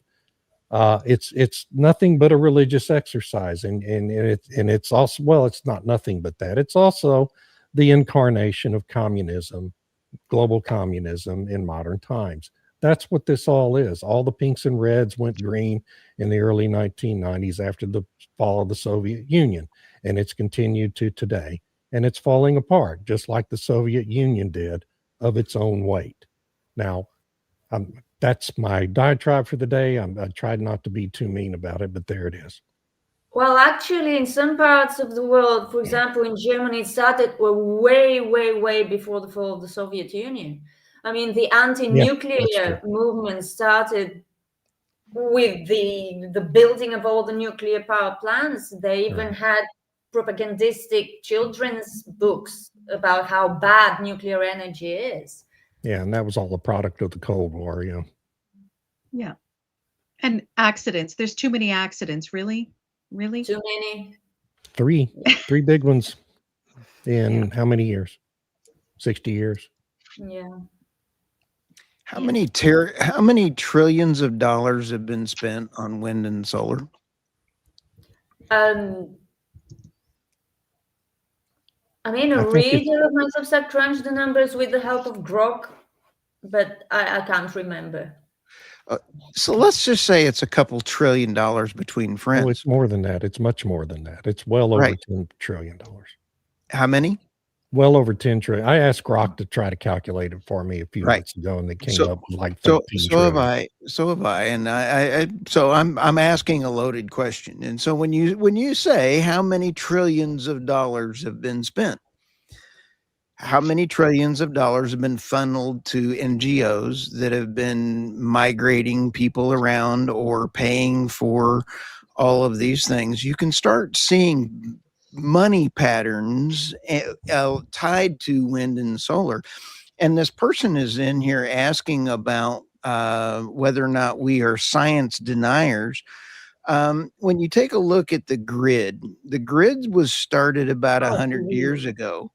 It's nothing but a religious exercise, and it's also, well, it's not nothing but that. It's also the incarnation of communism, global communism in modern times. That's what this all is. All the pinks and reds went green in the early 1990s after the fall of the Soviet Union, and it's continued to today, and it's falling apart just like the Soviet Union did of its own weight. Now, that's my diatribe for the day. I tried not to be too mean about it, but there it is. Well, actually, in some parts of the world, for example, in Germany, it started way before the fall of the Soviet Union. I mean, the anti-nuclear movement started with the building of all the nuclear power plants. They even Right. had propagandistic children's books about how bad nuclear energy is. Yeah, and that was all a product of the Cold War, you know. Yeah. And accidents. There's too many accidents. Really? Really? Too many. Three big ones in how many years? 60 years. Yeah. How many trillions of dollars have been spent on wind and solar? I mean, a reader must have said crunch the numbers with the help of Grok, but I can't remember. So let's just say it's a couple $1 trillion between friends. Oh, it's more than that. It's much more than that. It's well over Right. $10 trillion. How many? Well over 10 trillion. I asked Grok to try to calculate it for me a few Right. minutes ago, and they came So- up with like 13 So have trillion. I, and so I'm asking a loaded question. And so when you say how many trillions of dollars have been spent, how many trillions of dollars have been funneled to NGOs that have been migrating people around or paying for all of these things, you can start seeing money patterns tied to wind and solar. And this person is in here asking about whether or not we are science deniers. When you take a look at the grid was started about 100 years ago.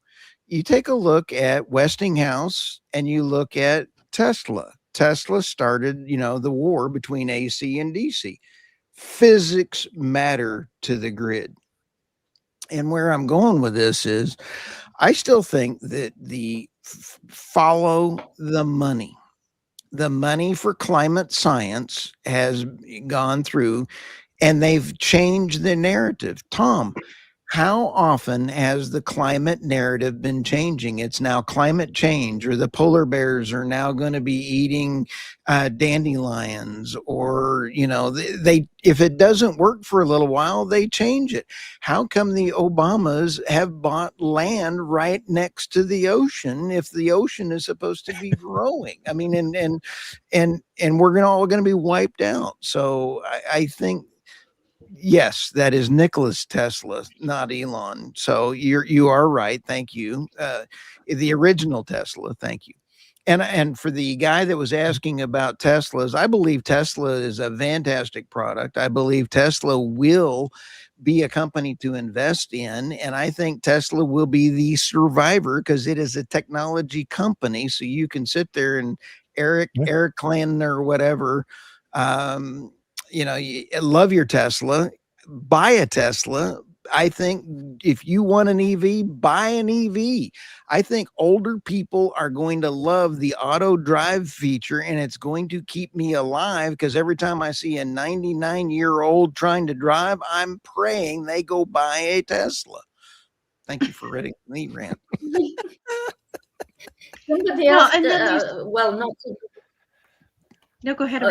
You take a look at Westinghouse and you look at Tesla. Tesla started, the war between AC and DC. Physics matter to the grid. And where I'm going with this is I still think that follow the money. The money for climate science has gone through and they've changed the narrative. Tom, how often has the climate narrative been changing? It's now climate change, or the polar bears are now going to be eating dandelions, or, they if it doesn't work for a little while, they change it. How come the Obamas have bought land right next to the ocean if the ocean is supposed to be growing? I mean, and we're all going to be wiped out. So I think, yes, that is Nicholas Tesla, not Elon. So you are right. Thank you. The original Tesla. Thank you. And for the guy that was asking about Teslas, I believe Tesla is a fantastic product. I believe Tesla will be a company to invest in. And I think Tesla will be the survivor because it is a technology company. So you can sit there and Eric Clapton or whatever, you love your Tesla, buy a Tesla. I think if you want an EV, buy an EV. I think older people are going to love the auto drive feature, and it's going to keep me alive because every time I see a 99-year-old trying to drive, I'm praying they go buy a Tesla. Thank you for reading me rant. Somebody asked, not No, go ahead.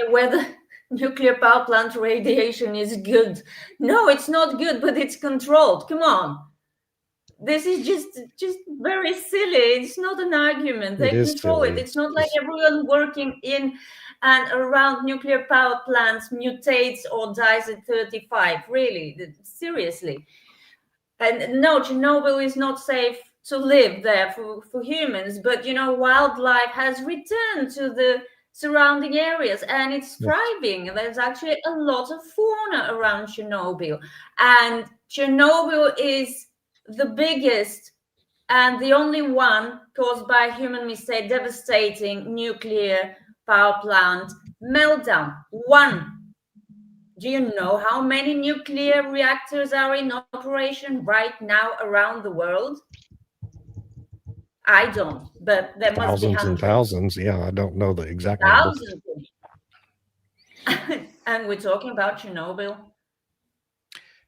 whether nuclear power plant radiation is good. No, it's not good, but it's controlled. Come on. This is just very silly. It's not an argument. They control it. It's not like everyone working in and around nuclear power plants mutates or dies at 35. Really, seriously. And no, Chernobyl is not safe to live there for humans, but wildlife has returned to the surrounding areas and it's thriving. There's actually a lot of fauna around Chernobyl, and Chernobyl is the biggest and the only one caused by human mistake devastating nuclear power plant meltdown. One. Do you know how many nuclear reactors are in operation right now around the world? I don't, but there must be thousands and thousands. Yeah, I don't know the exact thousands. And we're talking about Chernobyl.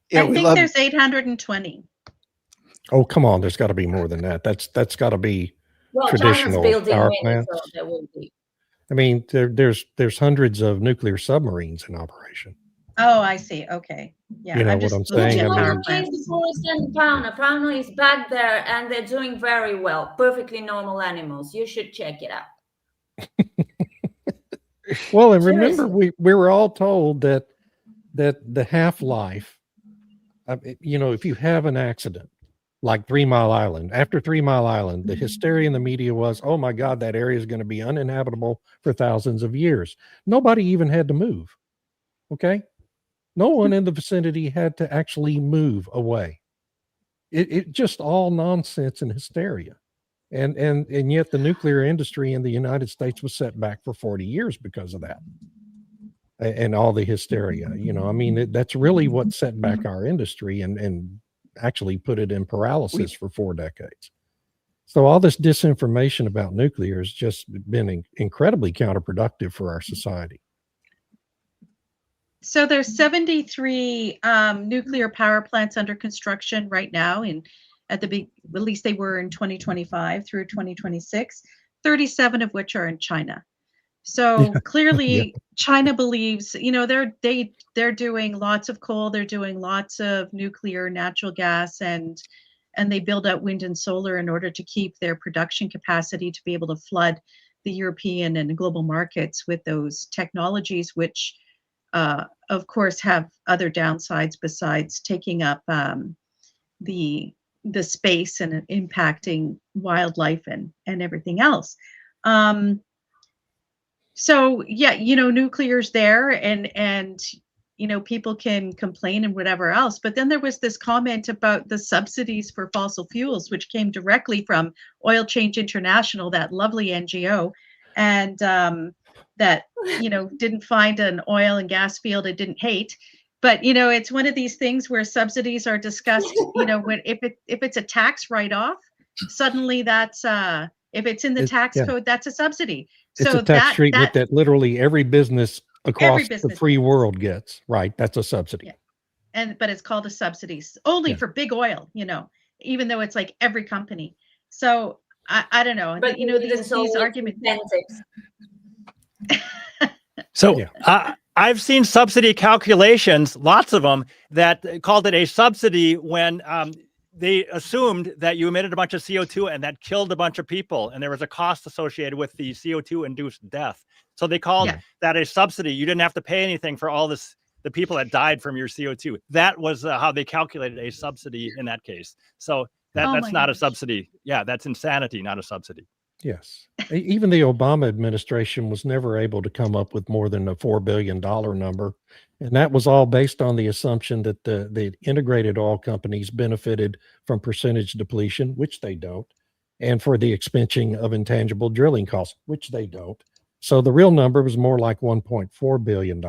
Yeah, I think there's 820. Oh, come on! There's got to be more than that. That's got to be traditional power plants. So there will be. I mean, there's hundreds of nuclear submarines in operation. Oh, I see. Okay. Yeah. You know what I'm saying? The forest and fauna is back there and they're doing very well. Perfectly normal animals. You should check it out. Well, and remember, Seriously. we were all told that the half-life, if you have an accident like 3 Mile Island, after 3 Mile Island, the hysteria in the media was, oh my God, that area is going to be uninhabitable for thousands of years. Nobody even had to move. Okay. No one in the vicinity had to actually move away. It just all nonsense and hysteria. And yet the nuclear industry in the United States was set back for 40 years because of that. And all the hysteria, that's really what set back our industry and actually put it in paralysis for 4 decades. So all this disinformation about nuclear has just been incredibly counterproductive for our society. So there's 73 nuclear power plants under construction right now, at least they were in 2025 through 2026, 37 of which are in China. So clearly China believes, they're doing lots of coal, they're doing lots of nuclear, natural gas, and they build out wind and solar in order to keep their production capacity to be able to flood the European and global markets with those technologies, which of course have other downsides besides taking up the space and impacting wildlife and everything else. So yeah, nuclear's there, and people can complain and whatever else. But then there was this comment about the subsidies for fossil fuels, which came directly from Oil Change International, that lovely NGO, and that didn't find an oil and gas field it didn't hate. But it's one of these things where subsidies are discussed. When if it's a tax write-off, suddenly that's if it's in the tax code, that's a subsidy. It's a tax treatment that literally every business across the free world gets. Right, that's a subsidy. Yeah. But it's called a subsidy only for big oil. Even though it's like every company. So I don't know. But these arguments. So I've seen subsidy calculations, lots of them, that called it a subsidy when they assumed that you emitted a bunch of CO2 and that killed a bunch of people, and there was a cost associated with the CO2 induced death. So they called that a subsidy. You didn't have to pay anything for all this, the people that died from your CO2. That was how they calculated a subsidy in that case. So that's not a subsidy. Yeah, that's insanity, not a subsidy. Yes. Even the Obama administration was never able to come up with more than a $4 billion number. And that was all based on the assumption that the integrated oil companies benefited from percentage depletion, which they don't, and for the expensing of intangible drilling costs, which they don't. So the real number was more like $1.4 billion.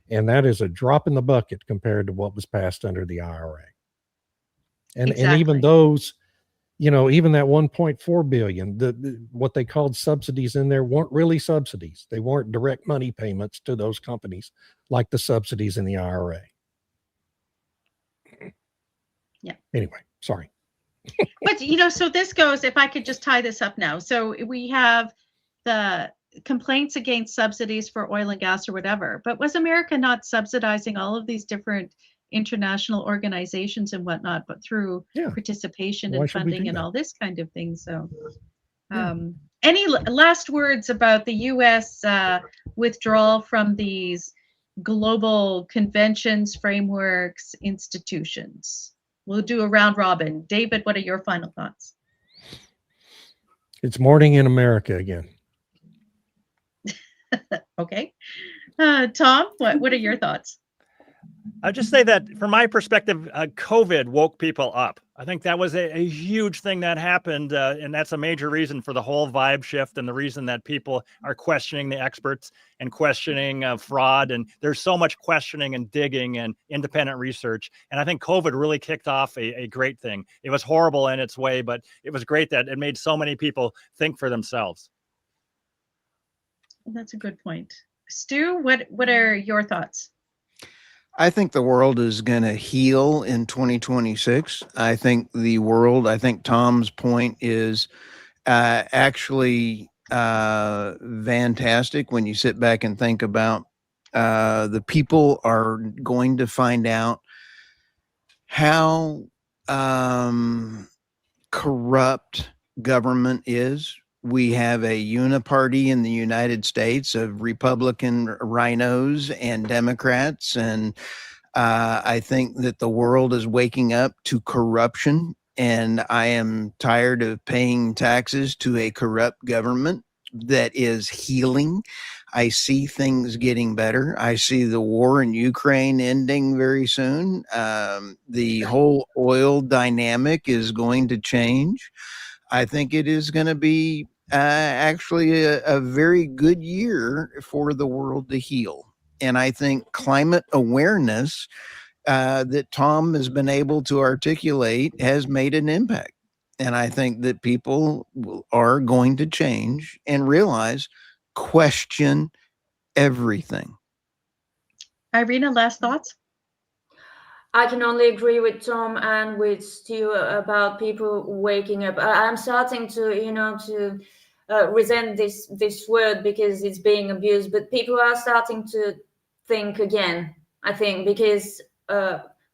And that is a drop in the bucket compared to what was passed under the IRA. And even those, even that 1.4 billion, what they called subsidies in there weren't really subsidies. They weren't direct money payments to those companies like the subsidies in the IRA. Yeah. Anyway, sorry. But, so this goes, if I could just tie this up now. So we have the complaints against subsidies for oil and gas or whatever, but was America not subsidizing all of these different international organizations and whatnot, but through participation and funding and all this kind of thing? So any last words about the US withdrawal from these global conventions, frameworks, institutions? We'll do a round robin. David, what are your final thoughts? It's morning in America again. Okay. Tom, what are your thoughts? I'll just say that from my perspective, COVID woke people up. I think that was a huge thing that happened. And that's a major reason for the whole vibe shift and the reason that people are questioning the experts and questioning fraud. And there's so much questioning and digging and independent research. And I think COVID really kicked off a great thing. It was horrible in its way, but it was great that it made so many people think for themselves. That's a good point. Stu, what are your thoughts? I think the world is going to heal in 2026. I think Tom's point is actually fantastic when you sit back and think about the people are going to find out how corrupt government is We have a uniparty in the United States of Republican rhinos and Democrats. And I think that the world is waking up to corruption. And I am tired of paying taxes to a corrupt government that is healing. I see things getting better. I see the war in Ukraine ending very soon. The whole oil dynamic is going to change. I think it is going to be actually a very good year for the world to heal. And I think climate awareness that Tom has been able to articulate has made an impact. And I think that people are going to change and realize, question everything. Irina, last thoughts? I can only agree with Tom and with Stu about people waking up. I'm starting to, to resent this word because it's being abused, but people are starting to think again, I think, because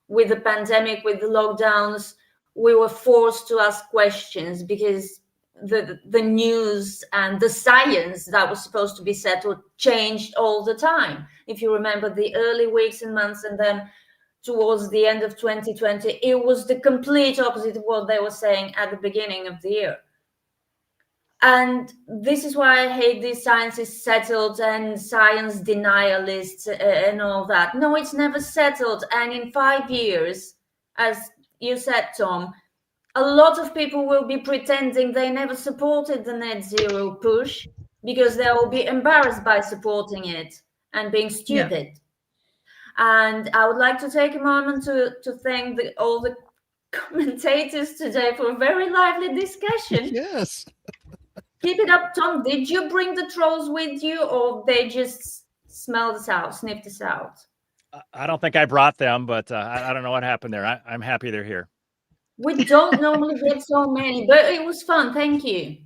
with the pandemic, with the lockdowns, we were forced to ask questions because the news and the science that was supposed to be settled changed all the time. If you remember the early weeks and months, and then towards the end of 2020, it was the complete opposite of what they were saying at the beginning of the year. And this is why I hate this science is settled and science denialists and all that. No, it's never settled. And in 5 years, as you said, Tom, a lot of people will be pretending they never supported the net zero push because they will be embarrassed by supporting it and being stupid. Yeah. And I would like to take a moment to thank all the commentators today for a very lively discussion. Yes. Keep it up, Tom. Did you bring the trolls with you, or they just smelled us out, sniffed us out? I don't think I brought them, but I don't know what happened there. I'm happy they're here. We don't normally get so many, but it was fun. Thank you.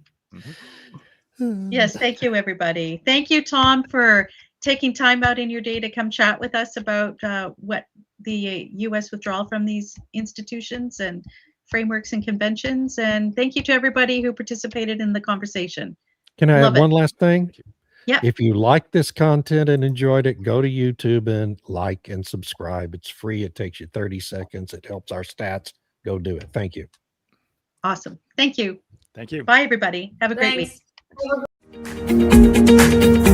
Mm-hmm. Yes, thank you, everybody. Thank you, Tom, for taking time out in your day to come chat with us about what the U.S. withdrawal from these institutions and frameworks and conventions. And thank you to everybody who participated in the conversation. Can I add one last thing? Yeah. If you like this content and enjoyed it, go to YouTube and like and subscribe. It's free. It takes you 30 seconds. It helps our stats. Go do it. Thank you. Awesome. Thank you. Thank you. Bye, everybody. Have a great week. Thanks.